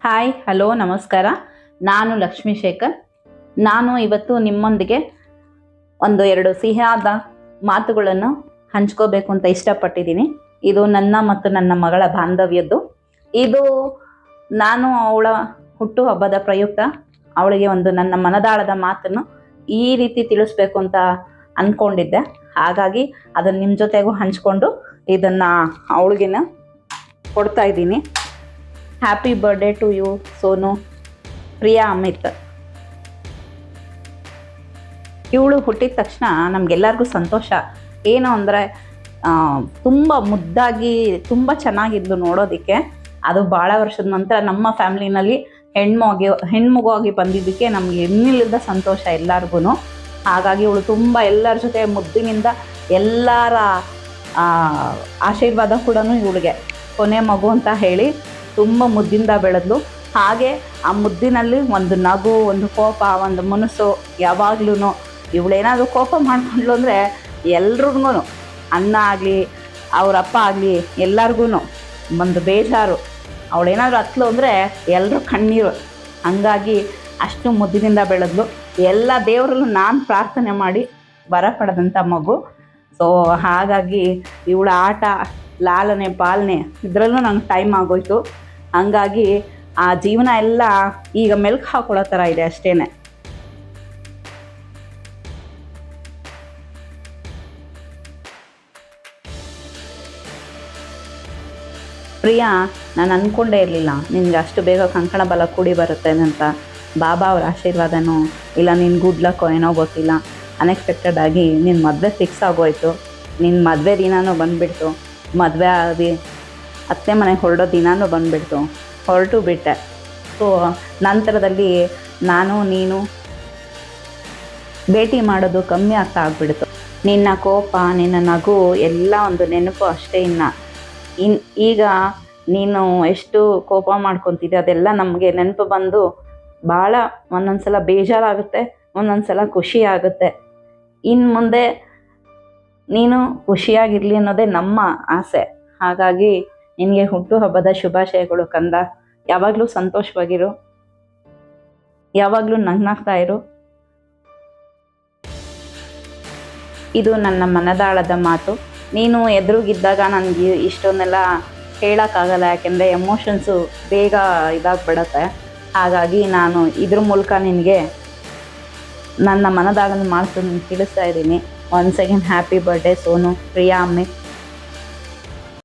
Hi hello ನಮಸ್ಕಾರ. ನಾನು ಲಕ್ಷ್ಮೀ ಶೇಖರ್. ನಾನು ಇವತ್ತು ನಿಮ್ಮೊಂದಿಗೆ ಎರಡು ಸಿಹಿಯಾದ ಮಾತುಗಳನ್ನು ಹಂಚ್ಕೋಬೇಕು ಅಂತ ಇಷ್ಟಪಟ್ಟಿದ್ದೀನಿ. ಇದು ನನ್ನ ಮತ್ತು ನನ್ನ ಮಗಳ ಬಾಂಧವ್ಯದ್ದು. ಇದು ನಾನು ಅವಳ ಹುಟ್ಟುಹಬ್ಬದ ಪ್ರಯುಕ್ತ ಅವಳಿಗೆ ನನ್ನ ಮನದಾಳದ ಮಾತನ್ನು ಈ ರೀತಿ ತಿಳಿಸ್ಬೇಕು ಅಂತ ಅಂದ್ಕೊಂಡಿದ್ದೆ. ಹಾಗಾಗಿ ಅದನ್ನು ನಿಮ್ಮ ಜೊತೆಗೂ ಹಂಚ್ಕೊಂಡು ಇದನ್ನು ಅವಳಿಗೆನ ಕೊಡ್ತಾ ಇದ್ದೀನಿ. Happy birthday to you Sonu. Priya Amit. ಇವಳು ಹುಟ್ಟಿದ ತಕ್ಷಣ ನಮಗೆಲ್ಲರಿಗೂ ಸಂತೋಷ. ಏನು ಅಂದರೆ ತುಂಬ ಮುದ್ದಾಗಿ ತುಂಬ ಚೆನ್ನಾಗಿದ್ಲು ನೋಡೋದಕ್ಕೆ. ಅದು ಭಾಳ ವರ್ಷದ ನಂತರ ನಮ್ಮ ಫ್ಯಾಮ್ಲಿನಲ್ಲಿ ಹೆಣ್ಮಗುವಾಗಿ ಬಂದಿದ್ದಕ್ಕೆ ನಮಗೆ ಇನ್ನಿಲ್ಲದ ಸಂತೋಷ ಎಲ್ಲರಿಗೂ. ಹಾಗಾಗಿ ಇವಳು ತುಂಬ ಎಲ್ಲರ ಜೊತೆ ಮುದ್ದಿನಿಂದ ಎಲ್ಲರ ಆಶೀರ್ವಾದ ಕೂಡ ಇವಳಿಗೆ ಕೊನೆ ಮಗು ಅಂತ ಹೇಳಿ ತುಂಬ ಮುದ್ದಿಂದ ಬೆಳೆದ್ಲು. ಹಾಗೆ ಆ ಮುದ್ದಿನಲ್ಲಿ ಒಂದು ನಗು, ಒಂದು ಕೋಪ, ಒಂದು ಮನಸ್ಸು ಯಾವಾಗ್ಲೂ. ಇವಳೇನಾದರೂ ಕೋಪ ಮಾಡ್ಕೊಂಡ್ಲು ಅಂದರೆ ಎಲ್ರಿಗೂ, ಅಣ್ಣ ಆಗಲಿ ಅವರಪ್ಪ ಆಗಲಿ ಎಲ್ಲರಿಗೂ ಒಂದು ಬೇಜಾರು. ಅವಳೇನಾದರೂ ಹತ್ಲು ಅಂದರೆ ಎಲ್ಲರೂ ಕಣ್ಣೀರು. ಹಂಗಾಗಿ ಅಷ್ಟು ಮುದ್ದಿನಿಂದ ಬೆಳೆದ್ಲು. ಎಲ್ಲ ದೇವರಲ್ಲೂ ನಾನು ಪ್ರಾರ್ಥನೆ ಮಾಡಿ ವರ ಪಡೆದಂಥ ಮಗು. ಸೊ ಹಾಗಾಗಿ ಇವಳ ಆಟ, ಲಾಲನೆ, ಪಾಲನೆ ಇದರಲ್ಲೂ ನಂಗೆ ಟೈಮ್ ಆಗೋಯ್ತು. ಹಂಗಾಗಿ ಆ ಜೀವನ ಎಲ್ಲ ಈಗ ಮೆಲ್ಕು ಹಾಕೊಳ್ಳೋ ಥರ ಇದೆ ಅಷ್ಟೇ. ಪ್ರಿಯಾ, ನಾನು ಅಂದ್ಕೊಂಡೇ ಇರಲಿಲ್ಲ ನಿನ್ಗೆ ಅಷ್ಟು ಬೇಗ ಕಂಕಣ ಬಲ ಕೂಡಿ ಬರುತ್ತೆ ಅಂತ. ಬಾಬಾ ಅವ್ರ ಆಶೀರ್ವಾದನೋ ಇಲ್ಲ ನಿನ್ನ ಗುಡ್ ಲಕ್ಕೋ ಏನೋ ಗೊತ್ತಿಲ್ಲ, ಅನ್ಎಕ್ಸ್ಪೆಕ್ಟೆಡ್ ಆಗಿ ನಿನ್ನ ಮದುವೆ ಫಿಕ್ಸ್ ಆಗೋಯ್ತು. ನಿನ್ನ ಮದುವೆ ದಿನಾನೂ ಬಂದುಬಿಡ್ತು. ಮದುವೆ ಆಗಿ ಅತ್ತೆ ಮನೆಗೆ ಹೊರಡೋ ದಿನಾನೂ ಬಂದುಬಿಡ್ತು. ಹೊರಟು ಬಿಟ್ಟೆ. ಸೊ ನಂತರದಲ್ಲಿ ನೀನು ಭೇಟಿ ಮಾಡೋದು ಕಮ್ಮಿ ಆಗ್ಬಿಡ್ತು. ನಿನ್ನ ಕೋಪ, ನಿನ್ನ ನಗು ಎಲ್ಲ ಒಂದು ನೆನಪು ಅಷ್ಟೇ. ಈಗ ನೀನು ಎಷ್ಟು ಕೋಪ ಮಾಡ್ಕೊತಿದ್ದೆ ಅದೆಲ್ಲ ನಮಗೆ ನೆನಪು ಬಂದು ಭಾಳ ಒಂದೊಂದು ಸಲ ಬೇಜಾರಾಗುತ್ತೆ, ಒಂದೊಂದು ಸಲ ಖುಷಿ ಆಗುತ್ತೆ. ಇನ್ನು ಮುಂದೆ ನೀನು ಖುಷಿಯಾಗಿರಲಿ ಅನ್ನೋದೇ ನಮ್ಮ ಆಸೆ. ಹಾಗಾಗಿ ನಿನಗೆ ಹುಟ್ಟುಹಬ್ಬದ ಶುಭಾಶಯಗಳು ಕಂದ. ಯಾವಾಗಲೂ ಸಂತೋಷವಾಗಿರು, ಯಾವಾಗಲೂ ನಗ್ನಾಗ್ತಾ ಇರು. ಇದು ನನ್ನ ಮನದಾಳದ ಮಾತು. ನೀನು ಎದುರುಗಿದ್ದಾಗ ನನಗೆ ಇಷ್ಟೊಂದೆಲ್ಲ ಹೇಳೋಕ್ಕಾಗಲ್ಲ, ಯಾಕೆಂದರೆ ಎಮೋಷನ್ಸು ಬೇಗ ಇದಾಗ್ಬಿಡತ್ತೆ. ಹಾಗಾಗಿ ನಾನು ಇದ್ರ ಮೂಲಕ ನಿನಗೆ ನನ್ನ ಮನದಾಳದ ಮಾತು ತಿಳಿಸ್ತಾ ಇದ್ದೀನಿ. Once again happy birthday Sonu. Priya ಅಮ್ಮಿ.